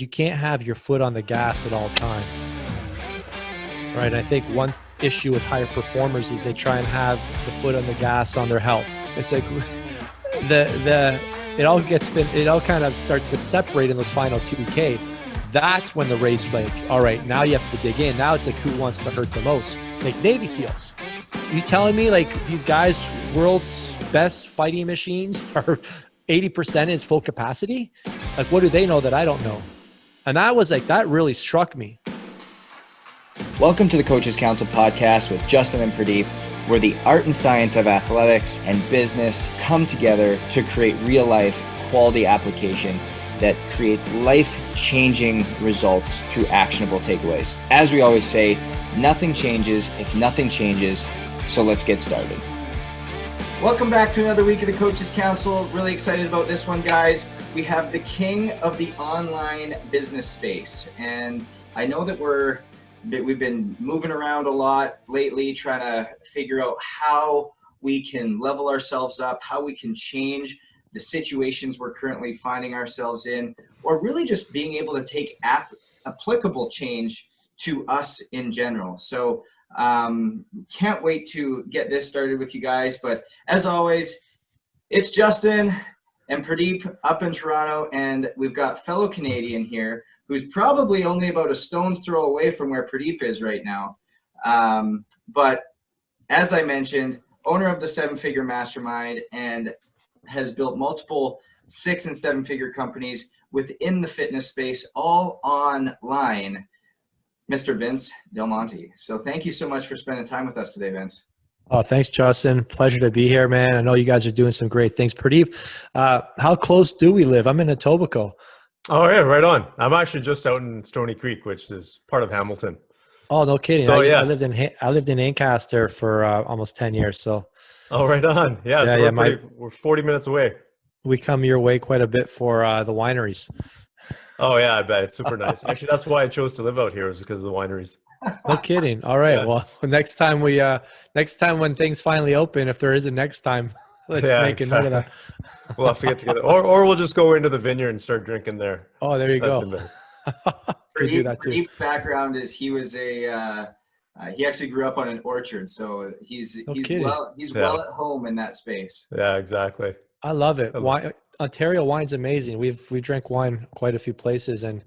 you can't have your foot on the gas at all time, right? I think one issue with higher performers is they try and have the foot on the gas on their health. It's like it all kind of starts to separate in those final 2K. That's when the race, like, all right, now you have to dig in. Now it's like, who wants to hurt the most? Like Navy SEALs. You telling me like these guys, world's best fighting machines, are 80% is full capacity? Like, what do they know that I don't know? And that really struck me. Welcome to the Coaches Council podcast with Justin and Pradeep, where the art and science of athletics and business come together to create real life quality application that creates life-changing results through actionable takeaways. As we always say, nothing changes if nothing changes, so let's get started. Welcome back to another week of the Coaches Council. Really excited about this one, guys. We have the king of the online business space, and I know that we've been moving around a lot lately, trying to figure out how we can level ourselves up, how we can change the situations we're currently finding ourselves in, or really just being able to take applicable change to us in general. So can't wait to get this started with you guys. But as always, it's Justin and Pradeep up in Toronto, and we've got fellow Canadian here who's probably only about a stone's throw away from where Pradeep is right now. But as I mentioned, owner of the 7-Figure Mastermind, and has built multiple 6- and 7-figure companies within the fitness space, all online, Mr. Vince Del Monte. So thank you so much for spending time with us today, Vince. Oh, thanks, Justin. Pleasure to be here, man. I know you guys are doing some great things. Pradeep, how close do we live? I'm in Etobicoke. Oh, yeah, right on. I'm actually just out in Stony Creek, which is part of Hamilton. Oh, no kidding. Oh, I lived in Ancaster for almost 10 years. So. Oh, right on. Yeah, so we're 40 minutes away. We come your way quite a bit for the wineries. Oh, yeah, I bet. It's super nice. Actually, that's why I chose to live out here, is because of the wineries. No kidding. All right. Yeah. Well, next time when things finally open, if there is a next time, let's make a note of that. We'll have to get together. Or we'll just go into the vineyard and start drinking there. Oh, there you go. Could do that too. Pradeep's background is he was he actually grew up on an orchard, so he's well at home in that space. Yeah, exactly. I love it. Ontario wine's amazing. We drank wine quite a few places, and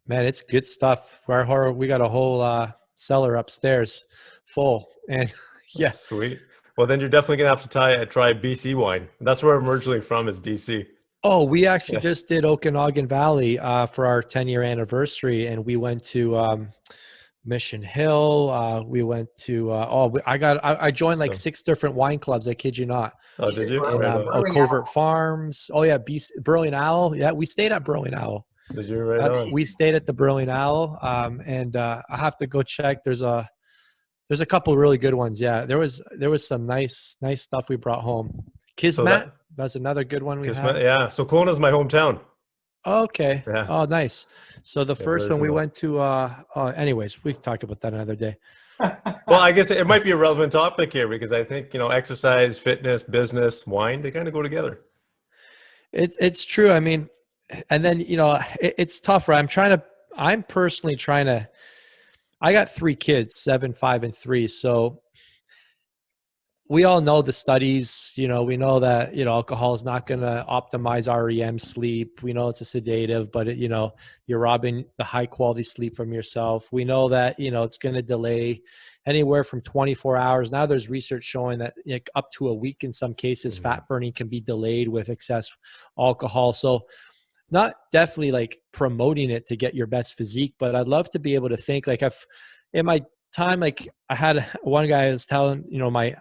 man, it's good stuff. We got a whole cellar upstairs full, and yeah. Sweet. Well, then you're definitely gonna have to try BC wine. That's where I'm originally from, is BC. Oh, we actually just did Okanagan Valley for our 10-year anniversary, and we went to Mission Hill. We went to I joined like 6 different wine clubs. I kid you not. Oh, did you? And, Covert Farms. Oh yeah, Burrowing Owl. Yeah, we stayed at Burrowing Owl. Did you? Right on. We stayed at the Burrowing Owl, and I have to go check. There's a couple really good ones. Yeah, there was some nice stuff we brought home. Kismet, that's another good one we had. Yeah, so Kelowna's my hometown. Okay. Yeah. Oh, nice. So the first one we went to, anyways, we can talk about that another day. Well, I guess it might be a relevant topic here, because I think, exercise, fitness, business, wine, they kind of go together. It's true. I mean, and then, it's tough, right? I'm personally trying to, I got 3 kids, 7, 5, and 3. So we all know the studies, we know that, alcohol is not going to optimize REM sleep. We know it's a sedative, but you're robbing the high quality sleep from yourself. We know that, it's going to delay anywhere from 24 hours. Now there's research showing that up to a week in some cases, fat burning can be delayed with excess alcohol. So not definitely like promoting it to get your best physique, but I'd love to be able to think like in my time, like I had one guy was telling,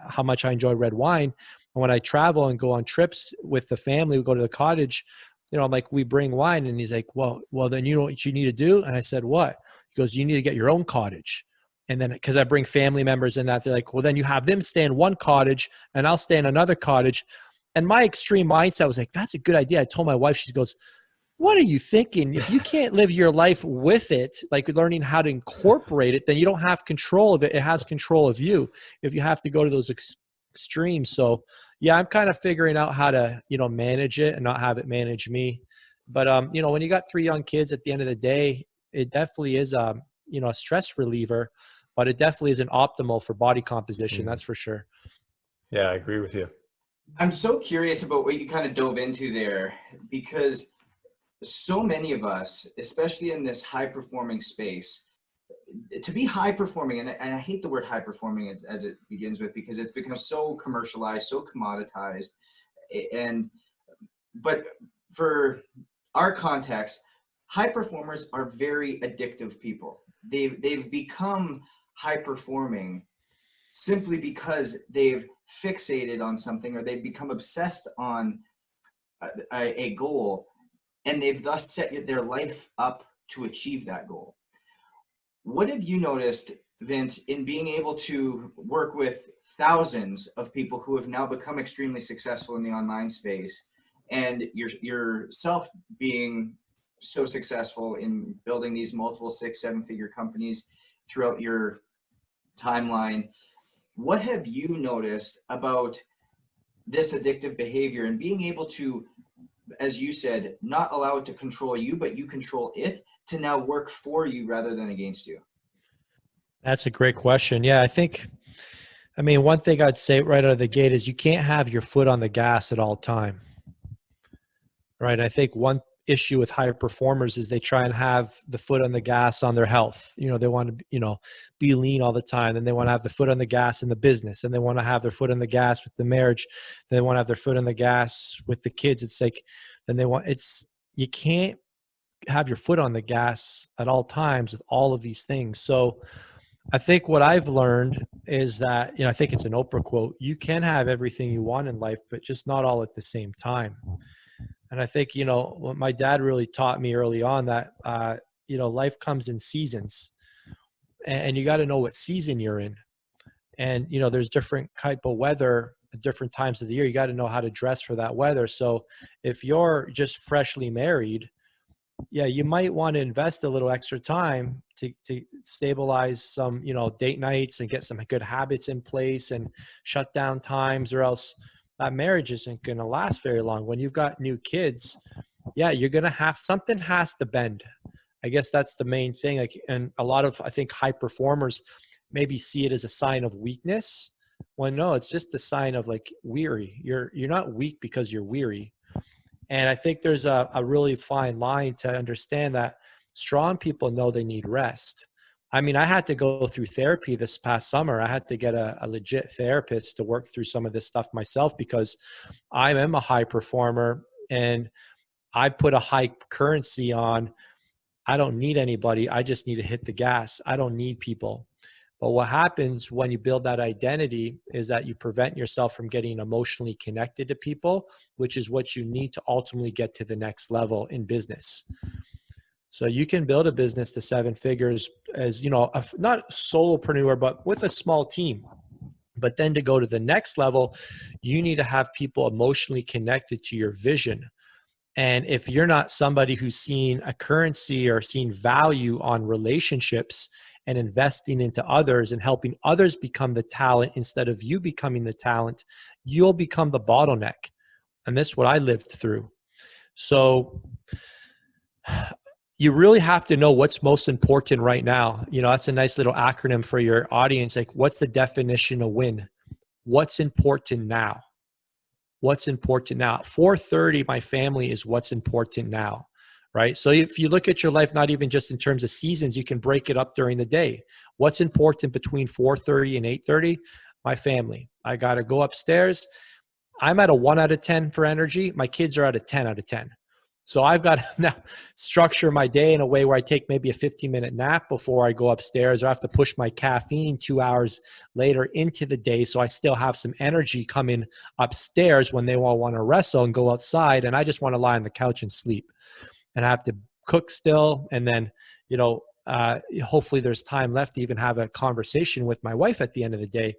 how much I enjoy red wine. And when I travel and go on trips with the family, we go to the cottage, I'm like, we bring wine. And he's like, well, then you know what you need to do? And I said, what? He goes, you need to get your own cottage. And then, cause I bring family members in that, they're like, well, then you have them stay in one cottage and I'll stay in another cottage. And my extreme mindset was like, that's a good idea. I told my wife, she goes, what are you thinking? If you can't live your life with it, like learning how to incorporate it, then you don't have control of it. It has control of you if you have to go to those extremes. So yeah, I'm kind of figuring out how to, manage it and not have it manage me. But, you know, when you got 3 young kids at the end of the day, it definitely is, you know, a stress reliever, but it definitely isn't optimal for body composition. That's for sure. Yeah, I agree with you. I'm so curious about what you kind of dove into there, because so many of us, especially in this high performing space, to be high performing, and I hate the word high performing as it begins with, because it's become so commercialized, so commoditized. But for our context, high performers are very addictive people. They've become high performing simply because they've fixated on something, or they've become obsessed on a goal, and they've thus set their life up to achieve that goal. What have you noticed, Vince, in being able to work with thousands of people who have now become extremely successful in the online space, and yourself being so successful in building these multiple 6-7 figure companies throughout your timeline? What have you noticed about this addictive behavior and being able to, as you said, not allow it to control you, but you control it to now work for you rather than against you? That's a great question. Yeah, I mean, one thing I'd say right out of the gate is you can't have your foot on the gas at all time, right? I think one issue with higher performers is they try and have the foot on the gas on their health. You know, they want to, you know, be lean all the time. Then they want to have the foot on the gas in the business, and they want to have their foot on the gas with the marriage. Then they want to have their foot on the gas with the kids. It's like, you can't have your foot on the gas at all times with all of these things. So I think what I've learned is that, you know, I think it's an Oprah quote: you can have everything you want in life, but just not all at the same time. And I think, you know, what my dad really taught me early on, that, you know, life comes in seasons, and you got to know what season you're in. And, you know, there's different type of weather at different times of the year. You got to know how to dress for that weather. So if you're just freshly married, yeah, you might want to invest a little extra time to stabilize some, you know, date nights and get some good habits in place and shut down times, or else that marriage isn't going to last very long. When you've got new kids, yeah, you're going to have, something has to bend. I guess that's the main thing. Like, and a lot of, I think, high performers maybe see it as a sign of weakness, when no, it's just a sign of like weary. You're not weak because you're weary. And I think there's a really fine line to understand that strong people know they need rest. I mean, I had to go through therapy this past summer. I had to get a legit therapist to work through some of this stuff myself, because I am a high performer and I put a high currency on, I don't need anybody. I just need to hit the gas. I don't need people. But what happens when you build that identity is that you prevent yourself from getting emotionally connected to people, which is what you need to ultimately get to the next level in business. So you can build a business to 7 figures as, you know, not solopreneur, but with a small team. But then to go to the next level, you need to have people emotionally connected to your vision. And if you're not somebody who's seen a currency or seen value on relationships and investing into others and helping others become the talent instead of you becoming the talent, you'll become the bottleneck. And this is what I lived through. So you really have to know what's most important right now. You know, that's a nice little acronym for your audience. Like, what's the definition of win? What's important now? What's important now? At 4:30, my family is what's important now, right? So if you look at your life, not even just in terms of seasons, you can break it up during the day. What's important between 4:30 and 8:30? My family. I got to go upstairs. I'm at a 1 out of 10 for energy. My kids are at a 10 out of 10. So I've got to now structure my day in a way where I take maybe a 15-minute nap before I go upstairs, or I have to push my caffeine 2 hours later into the day so I still have some energy coming upstairs when they all want to wrestle and go outside, and I just want to lie on the couch and sleep. And I have to cook still, and then, you know, hopefully there's time left to even have a conversation with my wife at the end of the day.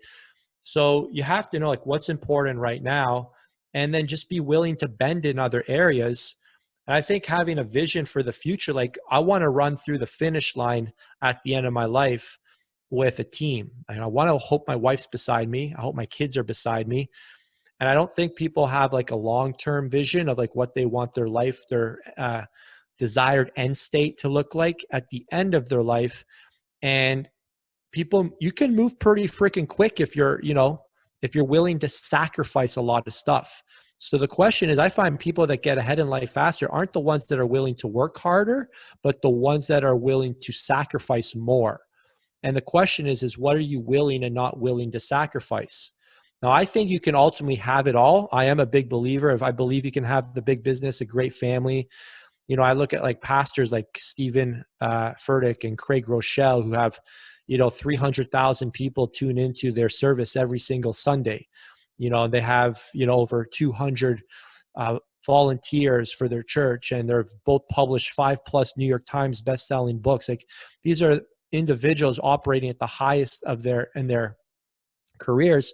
So you have to know, like, what's important right now, and then just be willing to bend in other areas. And I think having a vision for the future, like, I want to run through the finish line at the end of my life with a team. And I want to hope my wife's beside me. I hope my kids are beside me. And I don't think people have like a long-term vision of like what they want their life, their desired end state to look like at the end of their life. And people, you can move pretty freaking quick if you're, if you're willing to sacrifice a lot of stuff. So the question is, I find people that get ahead in life faster aren't the ones that are willing to work harder, but the ones that are willing to sacrifice more. And the question is what are you willing and not willing to sacrifice? Now, I think you can ultimately have it all. I am a big believer of, I believe you can have the big business, a great family. I look at like pastors like Stephen Furtick and Craig Rochelle who have, 300,000 people tune into their service every single Sunday. They have, over 200 volunteers for their church, and they're both published 5+ New York Times best-selling books. Like, these are individuals operating at the highest of their careers.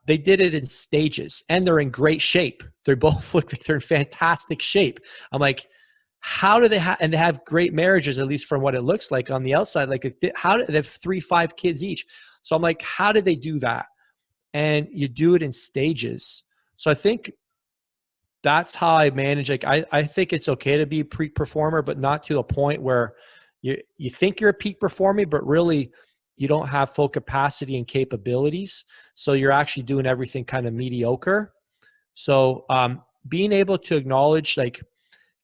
They did it in stages, and they're in great shape. They both look like they're in fantastic shape. I'm like, how do they and they have great marriages, at least from what it looks like on the outside. Like, how do they have 3-5 kids each? So I'm like, how did they do that? And you do it in stages. So I think that's how I manage. Like, I think it's okay to be a peak performer, but not to a point where you think you're a peak performer, but really you don't have full capacity and capabilities. So you're actually doing everything kind of mediocre. So being able to acknowledge like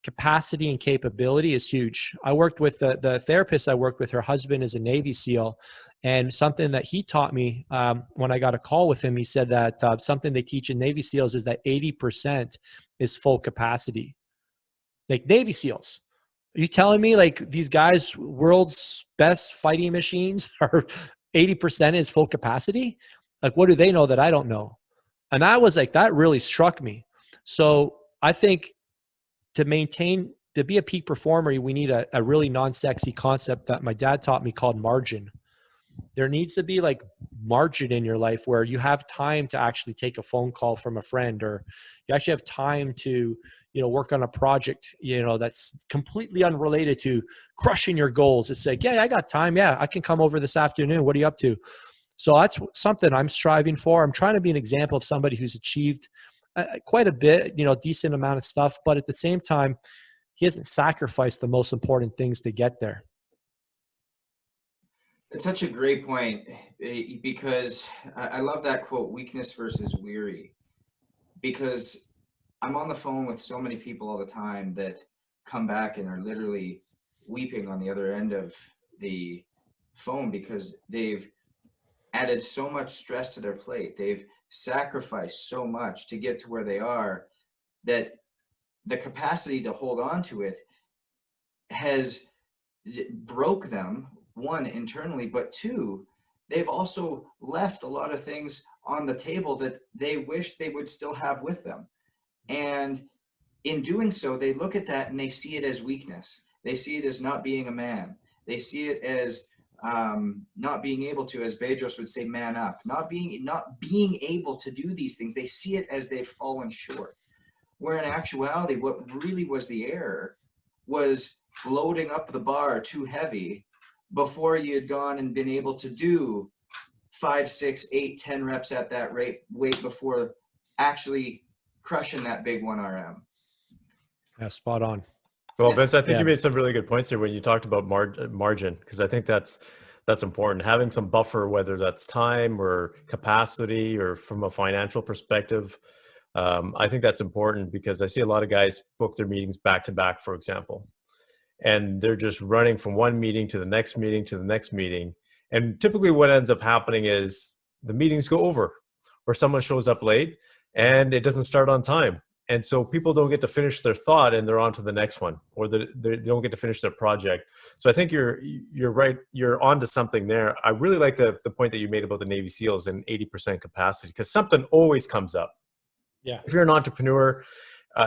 capacity and capability is huge. I worked with the therapist I worked with, her husband is a Navy SEAL. And something that he taught me when I got a call with him, he said that something they teach in Navy SEALs is that 80% is full capacity. Like, Navy SEALs. Are you telling me like these guys, world's best fighting machines, are 80% is full capacity? Like, what do they know that I don't know? And I was like, that really struck me. So I think to be a peak performer, we need a really non-sexy concept that my dad taught me called margin. There needs to be like margin in your life where you have time to actually take a phone call from a friend, or you actually have time to, work on a project, that's completely unrelated to crushing your goals. It's like, yeah, I got time. Yeah, I can come over this afternoon. What are you up to? So that's something I'm striving for. I'm trying to be an example of somebody who's achieved quite a bit, decent amount of stuff, but at the same time, he hasn't sacrificed the most important things to get there. It's such a great point, because I love that quote, weakness versus weary, because I'm on the phone with so many people all the time that come back and are literally weeping on the other end of the phone because they've added so much stress to their plate. They've sacrificed so much to get to where they are that the capacity to hold on to it has broke them, one, internally, but two, they've also left a lot of things on the table that they wish they would still have with them. And in doing so, they look at that and they see it as weakness. They see it as not being a man. They see it as not being able to, as Bedros would say, man up, not being able to do these things. They see it as they've fallen short. Where in actuality, what really was the error was loading up the bar too heavy before you had gone and been able to do 5, 6, 8, 10 reps at that weight before actually crushing that big 1 RM. Yeah, spot on. Well, Vince, I think you made some really good points here when you talked about margin, because I think that's important. Having some buffer, whether that's time or capacity or from a financial perspective. I think that's important because I see a lot of guys book their meetings back to back, for example, and they're just running from one meeting to the next meeting to the next meeting. And typically what ends up happening is the meetings go over, or someone shows up late and it doesn't start on time. And so people don't get to finish their thought and they're on to the next one, or they don't get to finish their project. So I think you're right. You're onto something there. I really like the point that you made about the Navy SEALs and 80% capacity, because something always comes up. Yeah. If you're an entrepreneur,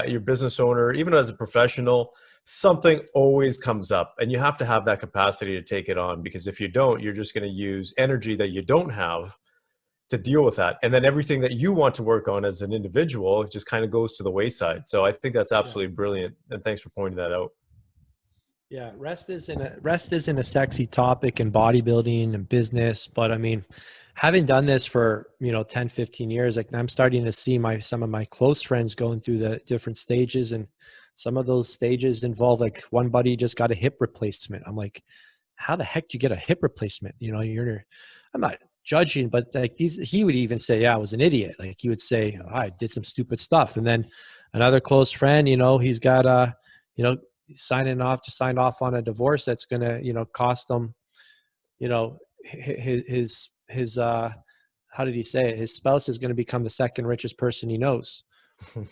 you're a business owner, even as a professional, something always comes up and you have to have that capacity to take it on, because if you don't, you're just going to use energy that you don't have to deal with that. And then everything that you want to work on as an individual, it just kind of goes to the wayside. So I think that's absolutely brilliant. And thanks for pointing that out. Yeah, rest isn't a sexy topic in bodybuilding and business, but I mean, having done this for, 10, 15 years, like I'm starting to see some of my close friends going through the different stages, and some of those stages involve, like, one buddy just got a hip replacement. I'm like, how the heck do you get a hip replacement? I'm not judging, but like he would even say, yeah, I was an idiot. Like he would say, oh, I did some stupid stuff. And then another close friend, he's got you know, signed off on a divorce that's going to, cost him, you know, his how did he say it? His spouse is going to become the second richest person he knows.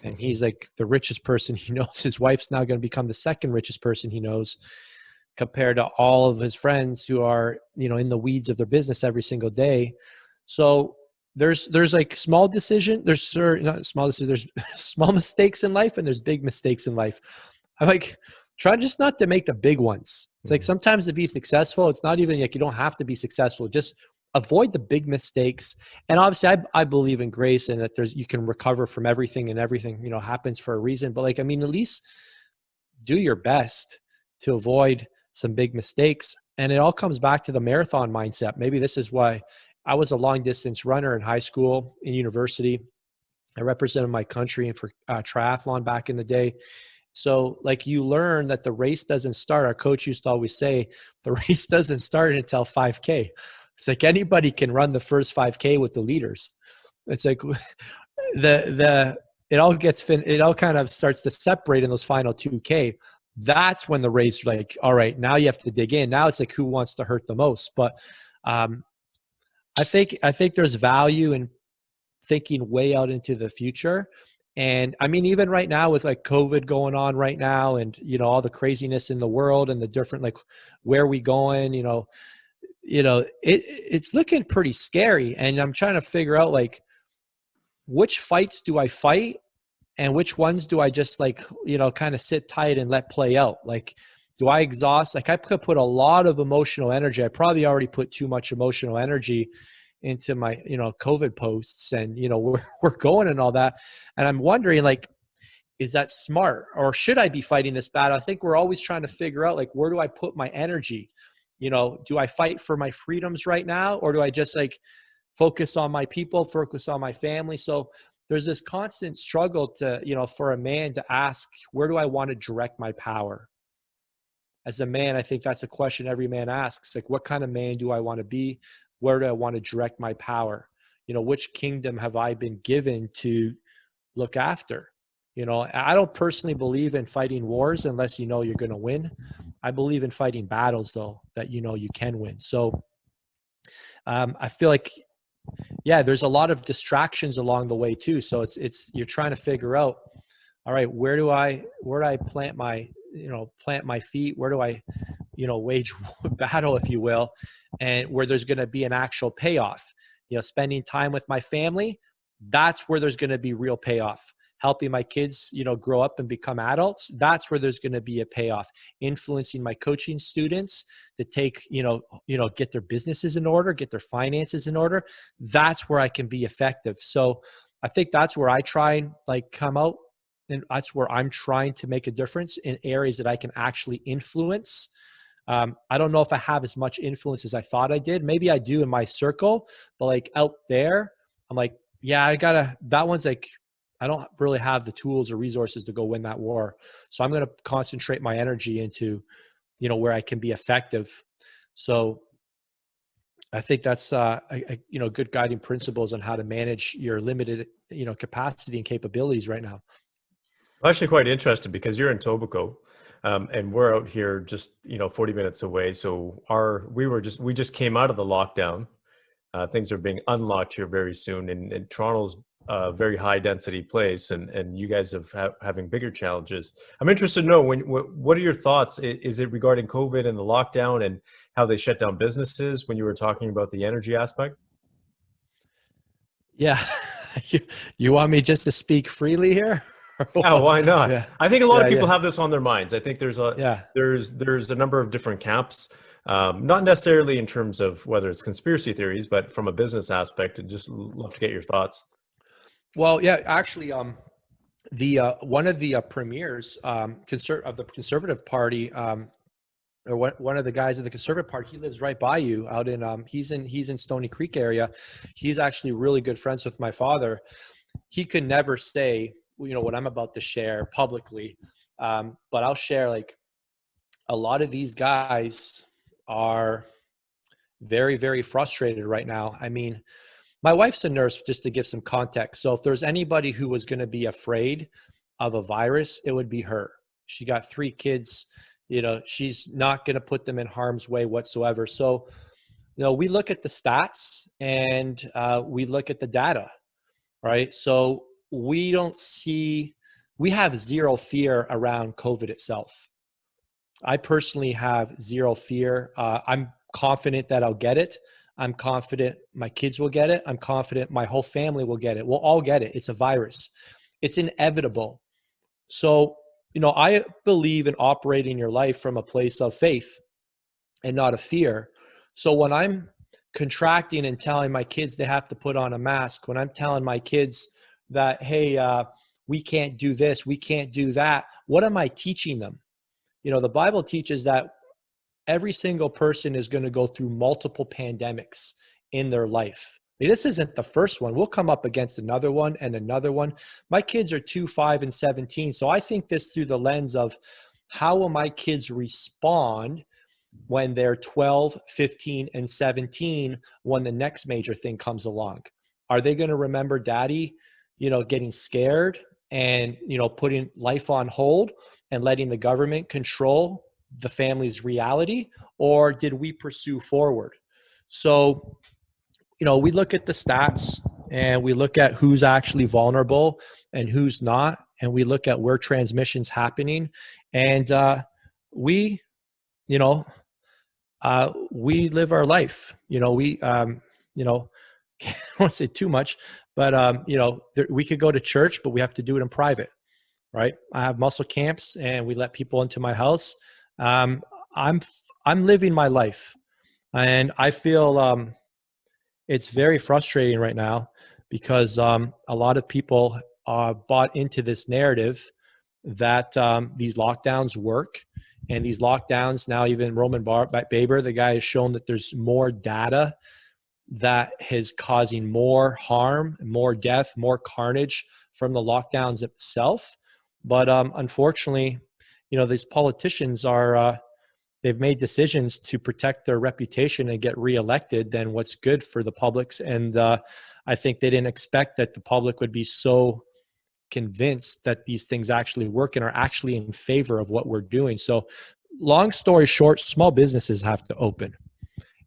And he's like the richest person he knows. His wife's now going to become the second richest person he knows, compared to all of his friends who are, in the weeds of their business every single day. So there's like small decision, not small decision, there's small mistakes in life, and there's big mistakes in life. I'm like, try just not to make the big ones. It's like sometimes to be successful, it's not even like you don't have to be successful. Just avoid the big mistakes. And obviously I believe in grace, and that you can recover from everything, and everything, happens for a reason. But like, I mean, at least do your best to avoid some big mistakes. And it all comes back to the marathon mindset. Maybe this is why I was a long distance runner in high school, in university. I represented my country for triathlon back in the day. So like, you learn that the race doesn't start. Our coach used to always say, the race doesn't start until 5K. It's like anybody can run the first 5K with the leaders. It's like it all kind of starts to separate in those final 2K. That's when the race, like, all right, now you have to dig in. Now it's like, who wants to hurt the most? But I think there's value in thinking way out into the future. And I mean, even right now with like COVID going on right now, and, all the craziness in the world, and the different, like, where we going, it's looking pretty scary. And I'm trying to figure out, like, which fights do I fight, and which ones do I just, like, kind of sit tight and let play out? Like, do I exhaust? Like, I could put a lot of emotional energy. I probably already put too much emotional energy into my, COVID posts, and, we're going and all that. And I'm wondering, like, is that smart, or should I be fighting this battle? I think we're always trying to figure out, like, where do I put my energy? Do I fight for my freedoms right now, or do I just, like, focus on my people, focus on my family? So there's this constant struggle to, for a man to ask, where do I want to direct my power? As a man, I think that's a question every man asks. Like, what kind of man do I want to be? Where do I want to direct my power? Which kingdom have I been given to look after? I don't personally believe in fighting wars unless you're going to win. I believe in fighting battles, though, that you can win. So I feel like, yeah, there's a lot of distractions along the way too. So it's you're trying to figure out, all right, where do I plant my feet? Where do I, wage battle, if you will, and where there's going to be an actual payoff? Spending time with my family, that's where there's going to be real payoff. Helping my kids, grow up and become adults, that's where there's going to be a payoff. Influencing my coaching students to take, get their businesses in order, get their finances in order, that's where I can be effective. So I think that's where I try and, like, come out, and that's where I'm trying to make a difference in areas that I can actually influence. I don't know if I have as much influence as I thought I did. Maybe I do in my circle, but, like, out there, I'm like, yeah, that one's like, I don't really have the tools or resources to go win that war. So I'm going to concentrate my energy into, where I can be effective. So I think that's, good guiding principles on how to manage your limited, capacity and capabilities right now. I'm actually quite interested because you're in Tobico, and we're out here just 40 minutes away. So we just came out of the lockdown. Things are being unlocked here very soon, and Toronto's a very high density place, and you guys having bigger challenges. I'm interested to know what are your thoughts? Is it regarding COVID and the lockdown and how they shut down businesses when you were talking about the energy aspect? Yeah. You want me just to speak freely here? Yeah, why not? Yeah. I think a lot of people Yeah. have this on their minds. I think there's Yeah. a number of different camps, not necessarily in terms of whether it's conspiracy theories, but from a business aspect. I'd just love to get your thoughts. Well, yeah, actually, the one of the premiers of the Conservative Party, or one of the guys in the Conservative Party, he lives right by you out in, he's in Stony Creek area. He's actually really good friends with my father. He could never say, what I'm about to share publicly. But I'll share, like, a lot of these guys are very, very frustrated right now. I mean, my wife's a nurse, just to give some context. So if there's anybody who was going to be afraid of a virus, it would be her. She got 3 kids. She's not going to put them in harm's way whatsoever. So, we look at the stats and we look at the data, right? So we have zero fear around COVID itself. I personally have zero fear. I'm confident that I'll get it. I'm confident my kids will get it. I'm confident my whole family will get it. We'll all get it. It's a virus. It's inevitable. So, I believe in operating your life from a place of faith and not of fear. So when I'm contracting and telling my kids they have to put on a mask, when I'm telling my kids that, hey, we can't do this, we can't do that, what am I teaching them? The Bible teaches that every single person is going to go through multiple pandemics in their life. This isn't the first one. We'll come up against another one and another one. My kids are 2, 5, and 17. So I think this through the lens of how will my kids respond when they're 12, 15, and 17 when the next major thing comes along? Are they going to remember daddy, getting scared and, putting life on hold and letting the government control the family's reality? Or did we pursue forward? So, we look at the stats and we look at who's actually vulnerable and who's not. And we look at where transmission's happening. And we live our life. I don't want to say too much, but we could go to church, but we have to do it in private, right? I have muscle camps and we let people into my house. I'm living my life, and I feel it's very frustrating right now because a lot of people bought into this narrative that these lockdowns work. And these lockdowns, now even Roman Baber, the guy, has shown that there's more data that is causing more harm, more death, more carnage from the lockdowns itself. But unfortunately, these politicians they've made decisions to protect their reputation and get reelected than what's good for the publics. And I think they didn't expect that the public would be so convinced that these things actually work and are actually in favor of what we're doing. So long story short, small businesses have to open.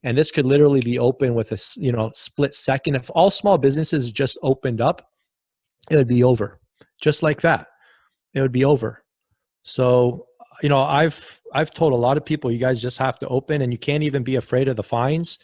And this could literally be open with a split second. If all small businesses just opened up, it would be over. Just like that. It would be over. So, I've told a lot of people, you guys just have to open, and you can't even be afraid of the fines.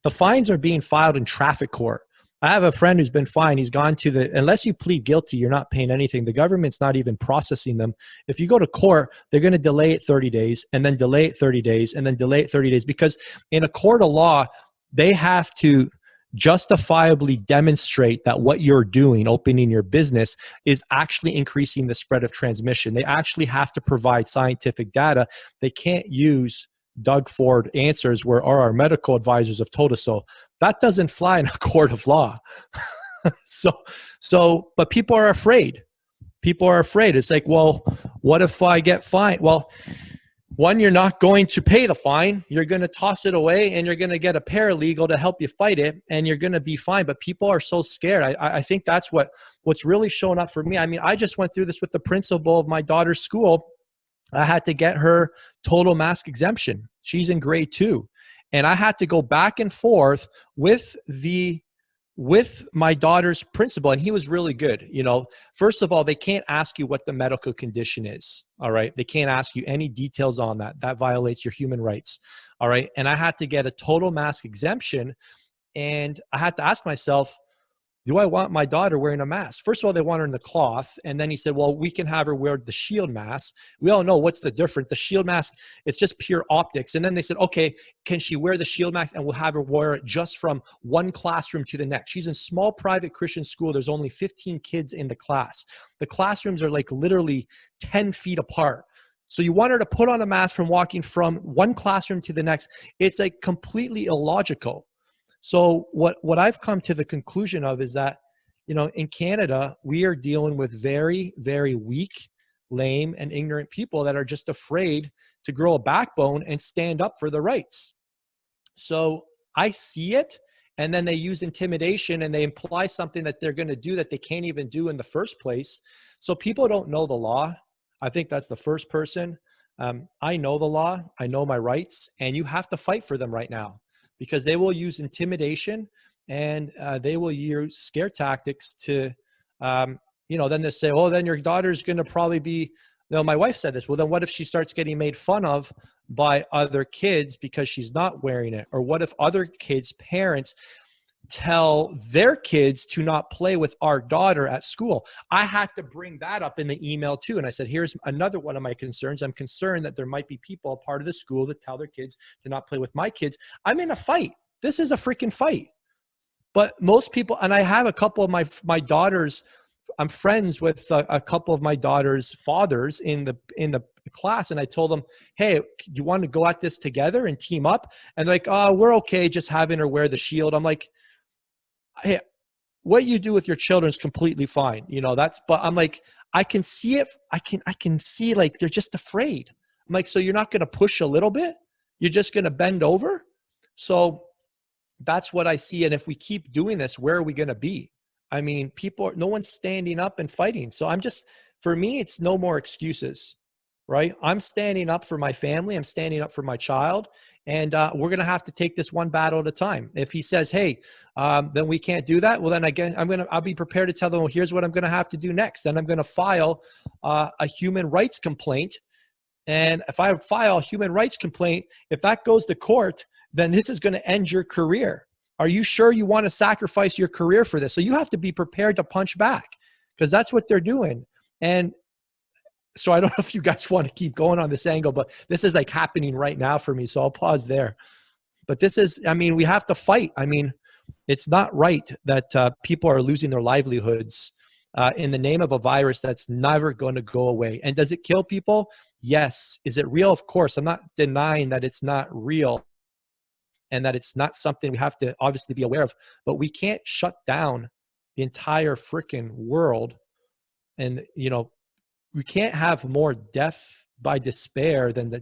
The fines are being filed in traffic court. I have a friend who's been fined. He's gone to unless you plead guilty, you're not paying anything. The government's not even processing them. If you go to court, they're going to delay it 30 days and then delay it 30 days and then delay it 30 days because in a court of law, they have to justifiably demonstrate that what you're doing, opening your business, is actually increasing the spread of transmission. They actually have to provide scientific data. They can't use Doug Ford answers where our medical advisors have told us so. That doesn't fly in a court of law. But people are afraid. People are afraid. It's like, well, what if I get fined? Well, one, you're not going to pay the fine. You're going to toss it away and you're going to get a paralegal to help you fight it and you're going to be fine. But people are so scared. I think that's what's really shown up for me. I mean, I just went through this with the principal of my daughter's school. I had to get her total mask exemption. She's in grade 2. And I had to go back and forth with my daughter's principal, and he was really good. First of all, they can't ask you what the medical condition is. All right. They can't ask you any details on that. That violates your human rights. All right. And I had to get a total mask exemption. And I had to ask myself, do I want my daughter wearing a mask? First of all, they want her in the cloth. And then he said, well, we can have her wear the shield mask. We all know what's the difference. The shield mask, it's just pure optics. And then they said, okay, can she wear the shield mask? And we'll have her wear it just from one classroom to the next. She's in small private Christian school. There's only 15 kids in the class. The classrooms are like literally 10 feet apart. So you want her to put on a mask from walking from one classroom to the next. It's like completely illogical. So what I've come to the conclusion of is that, in Canada, we are dealing with very, very weak, lame, and ignorant people that are just afraid to grow a backbone and stand up for the rights. So I see it, and then they use intimidation and they imply something that they're going to do that they can't even do in the first place. So people don't know the law. I think that's the first person. I know the law. I know my rights, and you have to fight for them right now, because they will use intimidation and they will use scare tactics to, then they say, oh, then your daughter's going to probably be, my wife said this. Well, then what if she starts getting made fun of by other kids because she's not wearing it? Or what if other kids' parents tell their kids to not play with our daughter at school? I had to bring that up in the email too. And I said, here's another one of my concerns. I'm concerned that there might be people, a part of the school, that tell their kids to not play with my kids. I'm in a fight. This is a freaking fight. But most people, and I have a couple of my daughters, I'm friends with a couple of my daughter's fathers in the class. And I told them, hey, you want to go at this together and team up? And like, oh, we're okay just having her wear the shield. I'm like, hey, what you do with your children is completely fine. But I'm like, I can see it. I can see like they're just afraid. I'm like, so you're not going to push a little bit? You're just going to bend over? So that's what I see. And if we keep doing this, where are we going to be? I mean, no one's standing up and fighting. So for me, it's no more excuses, right? I'm standing up for my family. I'm standing up for my child. And we're going to have to take this one battle at a time. If he says, hey, then we can't do that. Well, then again, I'll be prepared to tell them, well, here's what I'm going to have to do next. Then I'm going to file a human rights complaint. And if I file a human rights complaint, if that goes to court, then this is going to end your career. Are you sure you want to sacrifice your career for this? So you have to be prepared to punch back, because that's what they're doing. And so I don't know if you guys want to keep going on this angle, but this is like happening right now for me. So I'll pause there. But we have to fight. It's not right that people are losing their livelihoods in the name of a virus that's never going to go away. And does it kill people? Yes. Is it real? Of course. I'm not denying that it's not real and that it's not something we have to obviously be aware of, but we can't shut down the entire freaking world. And, we can't have more death by despair than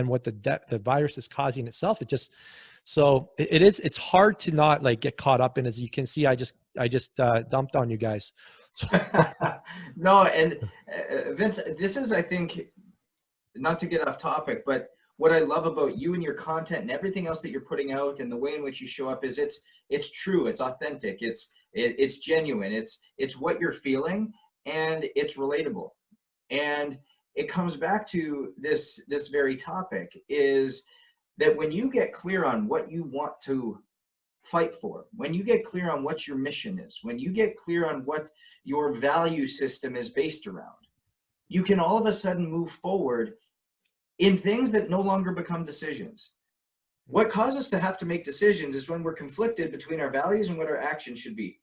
what the virus is causing itself. It's hard to not like get caught up in. As you can see, I just dumped on you guys. So. No. And Vince, this is, I think, not to get off topic, but what I love about you and your content and everything else that you're putting out and the way in which you show up is it's true, it's authentic, it's genuine, it's what you're feeling, and it's relatable. And it comes back to this very topic, is that when you get clear on what you want to fight for, when you get clear on what your mission is, when you get clear on what your value system is based around, you can all of a sudden move forward in things that no longer become decisions. What causes us to have to make decisions is when we're conflicted between our values and what our actions should be.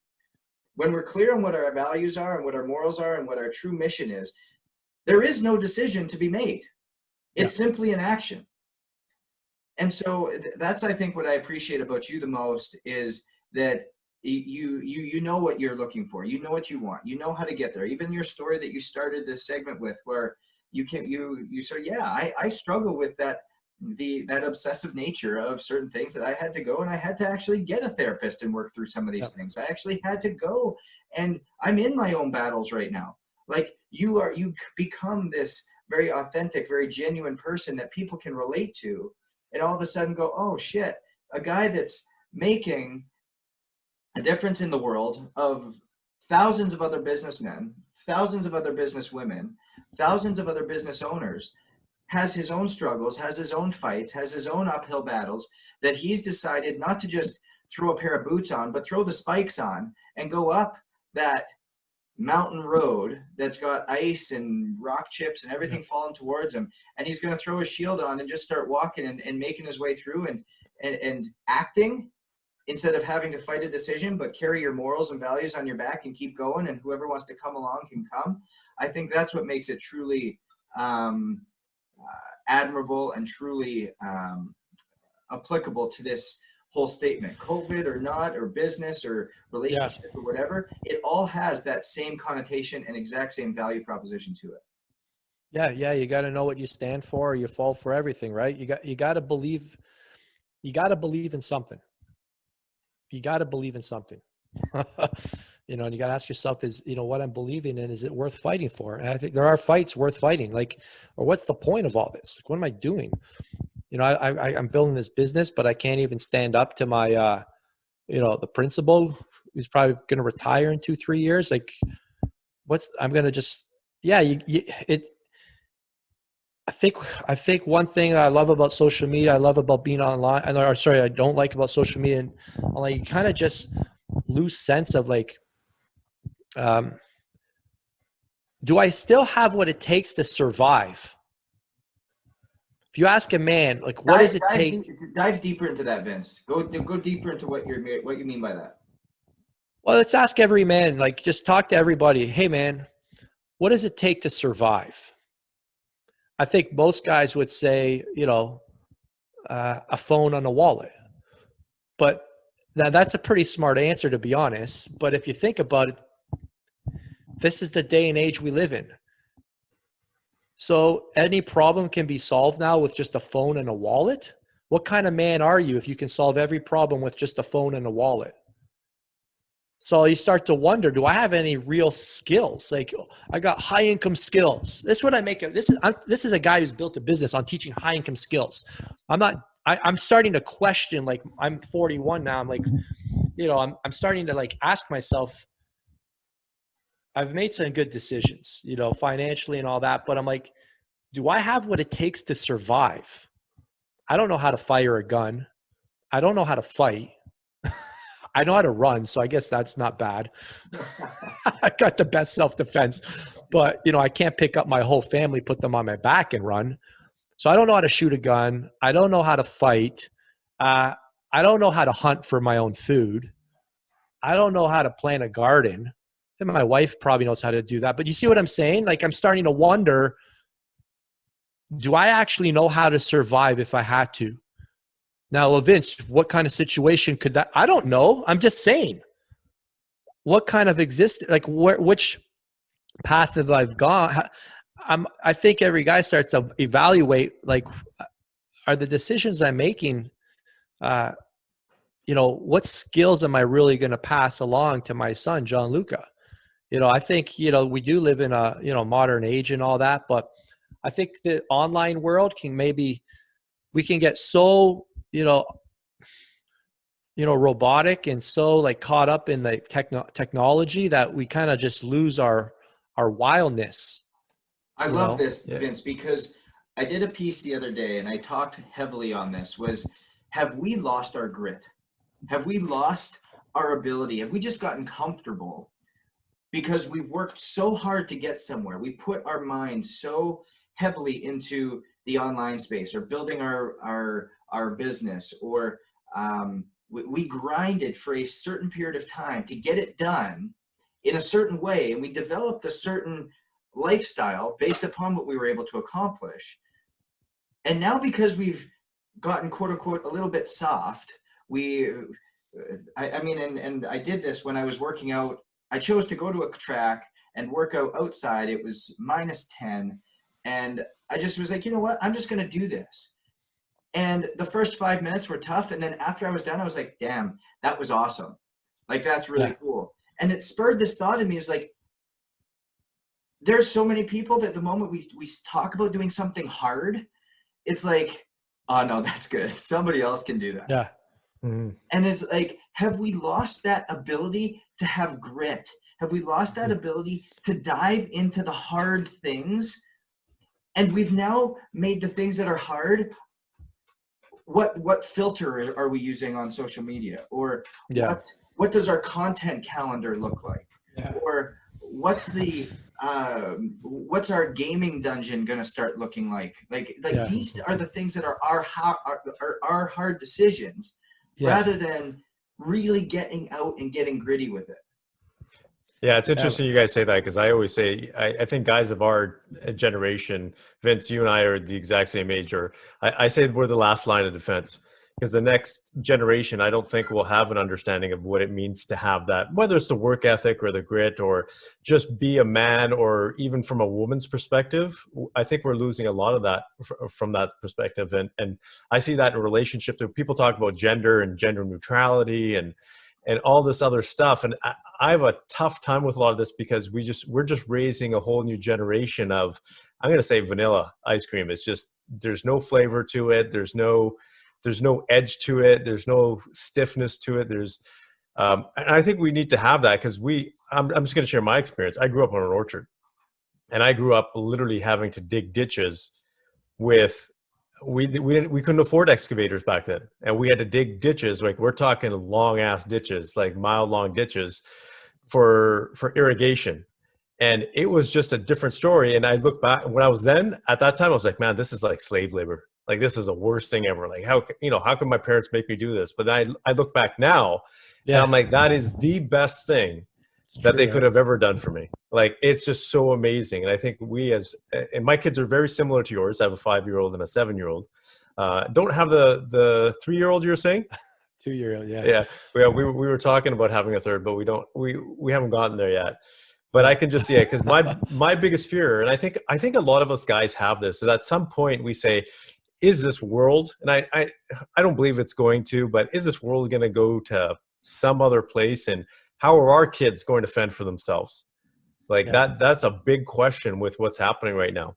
When we're clear on what our values are and what our morals are and what our true mission is, there is no decision to be made. It's simply an action. And so that's, I think, what I appreciate about you the most is that you know what you're looking for. You know what you want. You know how to get there. Even your story that you started this segment with, where you said, I struggle with that obsessive nature of certain things, that I had to go and I had to actually get a therapist and work through some of these things. I actually had to go, and I'm in my own battles right now. Like you become this very authentic, very genuine person that people can relate to, and all of a sudden go, oh shit, a guy that's making a difference in the world of thousands of other businessmen, thousands of other businesswomen, thousands of other business owners, has his own struggles, has his own fights, has his own uphill battles, that he's decided not to just throw a pair of boots on, but throw the spikes on and go up that mountain road that's got ice and rock chips and everything falling towards him. And he's going to throw his shield on and just start walking and making his way through and acting, instead of having to fight a decision, but carry your morals and values on your back and keep going, and whoever wants to come along can come. I think that's what makes it truly admirable and truly applicable to this whole statement. COVID or not, or business or relationship or whatever, it all has that same connotation and exact same value proposition to it. Yeah. You got to know what you stand for, or you fall for everything, right? You got to believe in something. You got to believe in something. And you got to ask yourself, is, what I'm believing in, is it worth fighting for? And I think there are fights worth fighting. Like, or what's the point of all this? Like, what am I doing? I'm building this business, but I can't even stand up to my, the principal who's probably going to retire in 2-3 years. Like, I'm going to just, I think one thing I love about social media, I love about being online, I don't like about social media, and you kind of just lose sense of like, do I still have what it takes to survive? If you ask a man, like, what does it take? Dive deeper into that, Vince. Go deeper into what you mean by that. Well, let's ask every man, like, just talk to everybody. Hey, man, what does it take to survive? I think most guys would say, a phone on a wallet. But that's a pretty smart answer, to be honest. But if you think about it, this is the day and age we live in. So any problem can be solved now with just a phone and a wallet. What kind of man are you if you can solve every problem with just a phone and a wallet? So you start to wonder, do I have any real skills? Like, I got high income skills. This is what I make it. This is a guy who's built a business on teaching high income skills. I'm starting to question, like, I'm 41 now. I'm like, I'm starting to like ask myself, I've made some good decisions, financially and all that, but I'm like, do I have what it takes to survive? I don't know how to fire a gun. I don't know how to fight. I know how to run, so I guess that's not bad. I got the best self-defense, but I can't pick up my whole family, put them on my back and run. So I don't know how to shoot a gun. I don't know how to fight. I don't know how to hunt for my own food. I don't know how to plant a garden. And my wife probably knows how to do that. But you see what I'm saying? Like, I'm starting to wonder, do I actually know how to survive if I had to? Now, Vince, what kind of situation could that? I don't know. I'm just saying. What kind of which path have I gone? I think every guy starts to evaluate, like, are the decisions I'm making, what skills am I really going to pass along to my son, Gianluca? I think, we do live in a, modern age and all that, but I think the online world we can get so, robotic and so like caught up in the technology that we kind of just lose our wildness. I love this, Vince, because I did a piece the other day and I talked heavily on this, have we lost our grit? Have we lost our ability? Have we just gotten comfortable because we've worked so hard to get somewhere? We put our mind so heavily into the online space, or building our business, or we grinded for a certain period of time to get it done in a certain way, and we developed a certain lifestyle based upon what we were able to accomplish. And now, because we've gotten, quote unquote, a little bit soft, and I did this when I was working out. I chose to go to a track and work out outside. It was -10. And I just was like, you know what? I'm just going to do this. And the first 5 minutes were tough. And then after I was done, I was like, damn, that was awesome. Like, that's really cool. And it spurred this thought in me, is like, there's so many people that the moment we talk about doing something hard, it's like, oh no, that's good. Somebody else can do that. Yeah. Mm-hmm. And it's like, have we lost that ability to have grit? Have we lost that ability to dive into the hard things? And we've now made the things that are hard. What filter are we using on social media? Or what does our content calendar look like? Yeah. Or what's our gaming dungeon going to start looking like? These are the things that are our hard decisions, rather than really getting out and getting gritty with it. Yeah, it's interesting you guys say that, because I always say I think guys of our generation, Vince, you and I are the exact same age, or I say we're the last line of defense, because the next generation I don't think will have an understanding of what it means to have that, whether it's the work ethic or the grit or just be a man, or even from a woman's perspective. I think we're losing a lot of that from that perspective, and I see that in relationships. People talk about gender and gender neutrality and all this other stuff, and I have a tough time with a lot of this, because we're just raising a whole new generation of, I'm going to say, vanilla ice cream. It's just, there's no flavor to it. There's no edge to it. There's no stiffness to it. And I think we need to have that, because I'm just going to share my experience. I grew up on an orchard, and I grew up literally having to dig ditches with, we couldn't afford excavators back then, and we had to dig ditches, like we're talking long ass ditches, like mile long ditches for irrigation. And it was just a different story. And I look back, when I was then at that time, I was like, man, this is like slave labor. Like, this is the worst thing ever. Like, how can my parents make me do this? But then I look back now, and I'm like, that is the best thing that they could have ever done for me. Like, it's just so amazing. And I think and my kids are very similar to yours. I have a 5-year-old and a 7-year-old. Don't have the 3-year-old you're saying? 2-year-old, yeah. Yeah. We were talking about having a third, but we haven't gotten there yet. But I can just see it, because my biggest fear, and I think a lot of us guys have this, is at some point we say, is this world, and I don't believe it's going to, but is this world going to go to some other place, and how are our kids going to fend for themselves? Like, that's a big question with what's happening right now.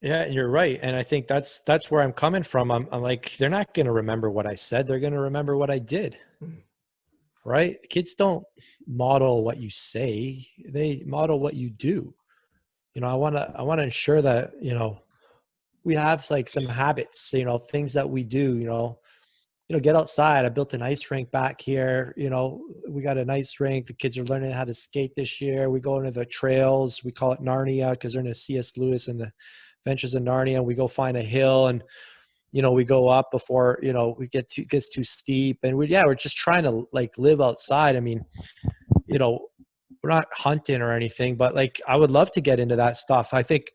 Yeah, you're right. And I think that's where I'm coming from. I'm like, they're not going to remember what I said. They're going to remember what I did. Right? Kids don't model what you say. They model what you do. I want to ensure that, we have like some habits, things that we do, get outside. I built an ice rink back here. We got an ice rink. The kids are learning how to skate this year. We go into the trails. We call it Narnia, because they're in the C.S. Lewis and the Adventures in Narnia. We go find a hill, and we go up before it gets too steep. And we're just trying to like live outside. I mean, we're not hunting or anything, but like I would love to get into that stuff. I think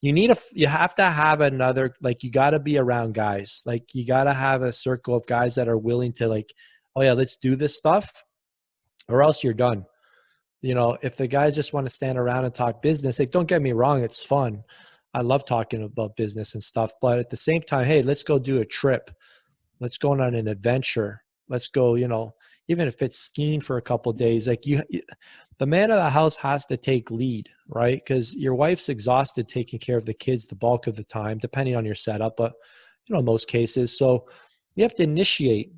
you have to have another, like, you got to be around guys. Like, you got to have a circle of guys that are willing to, like, oh yeah, let's do this stuff, or else you're done. If the guys just want to stand around and talk business, like, don't get me wrong, it's fun. I love talking about business and stuff, but at the same time, hey, let's go do a trip. Let's go on an adventure. Let's go, even if it's skiing for a couple of days, like the man of the house has to take lead, right? Because your wife's exhausted taking care of the kids the bulk of the time, depending on your setup, but most cases. So you have to initiate,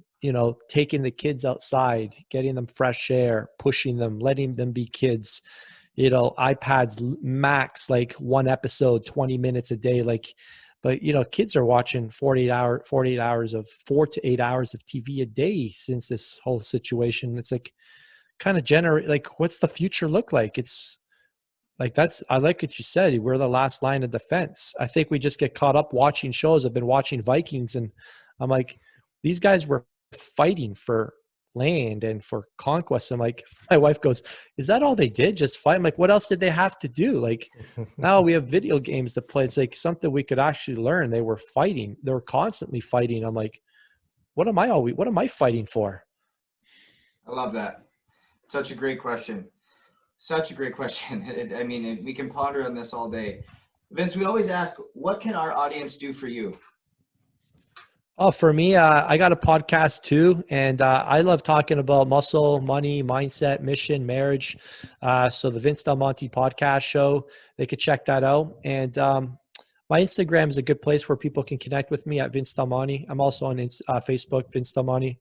taking the kids outside, getting them fresh air, pushing them, letting them be kids. iPads max, like one episode, 20 minutes a day. Like, but kids are watching 4 to 8 hours of TV a day since this whole situation. It's like kind of like, what's the future look like? It's like, I like what you said. We're the last line of defense. I think we just get caught up watching shows. I've been watching Vikings, and I'm like, these guys were fighting for land and for conquest. I'm like, my wife goes, is that all they did, just fight? I'm like, what else did they have to do? Like, now we have video games to play. It's like something we could actually learn. They were fighting. They were constantly fighting. I'm like, what am I fighting for? I love that. Such a great question. I mean, we can ponder on this all day. Vince, we always ask, what can our audience do for you? Oh, for me, I got a podcast too, and I love talking about muscle, money, mindset, mission, marriage. So the Vince Del Monte podcast show, they could check that out. And my Instagram is a good place where people can connect with me at Vince Del Monte. I'm also on Facebook, Vince Del Monte.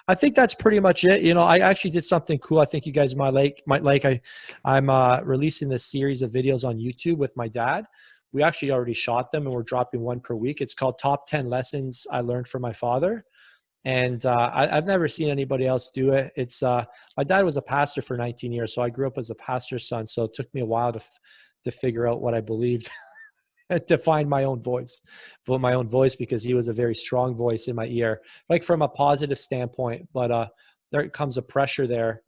I think that's pretty much it. I actually did something cool. I think you guys might like. I'm releasing this series of videos on YouTube with my dad. We actually already shot them, and we're dropping one per week. It's called Top 10 Lessons I Learned from My Father. And I've never seen anybody else do it. It's my dad was a pastor for 19 years, so I grew up as a pastor's son. So it took me a while to figure out what I believed, to find my own voice, because he was a very strong voice in my ear, like from a positive standpoint. But there comes a pressure there.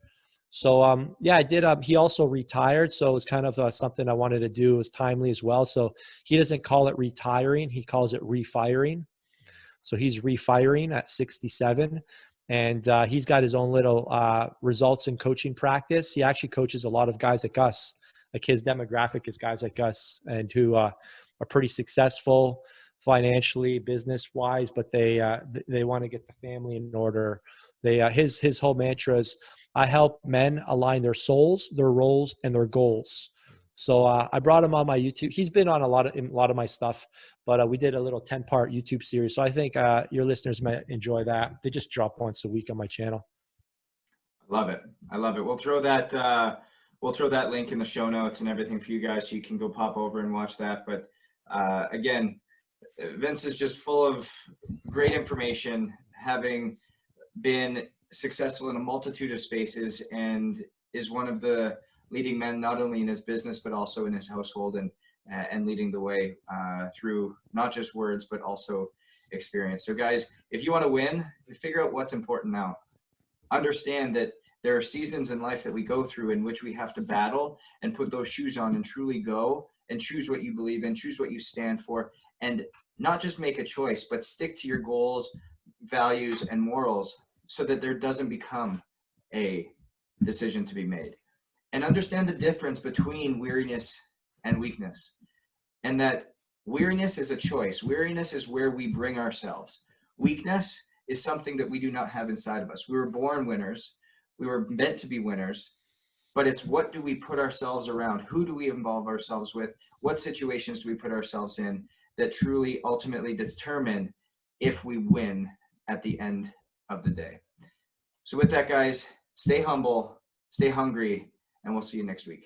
So yeah, I did. He also retired, so it was kind of something I wanted to do. It was timely as well. So he doesn't call it retiring; he calls it refiring. So he's refiring at 67, and he's got his own little results in coaching practice. He actually coaches a lot of guys like us. Like his demographic is guys like us, and who are pretty successful financially, business wise, but they want to get the family in order. His whole mantra is, I help men align their souls, their roles, and their goals. So I brought him on my YouTube. He's been on a lot of my stuff, but we did a little 10-part YouTube series. So I think your listeners might enjoy that. They just drop once a week on my channel. I love it. We'll throw that link in the show notes and everything for you guys, so you can go pop over and watch that. But again, Vince is just full of great information, having been successful in a multitude of spaces, and is one of the leading men, not only in his business, but also in his household, and leading the way through not just words, but also experience. So guys, if you want to win, figure out what's important now. Understand that there are seasons in life that we go through in which we have to battle and put those shoes on and truly go and choose what you believe in, choose what you stand for, and not just make a choice, but stick to your goals, values, and morals, so that there doesn't become a decision to be made. And understand the difference between weariness and weakness, and that weariness is a choice. Weariness is where we bring ourselves. Weakness is something that we do not have inside of us. We were born winners. We were meant to be winners, but it's what do we put ourselves around? Who do we involve ourselves with? What situations do we put ourselves in that truly ultimately determine if we win at the end of the day? So with that, guys, stay humble, stay hungry, and we'll see you next week.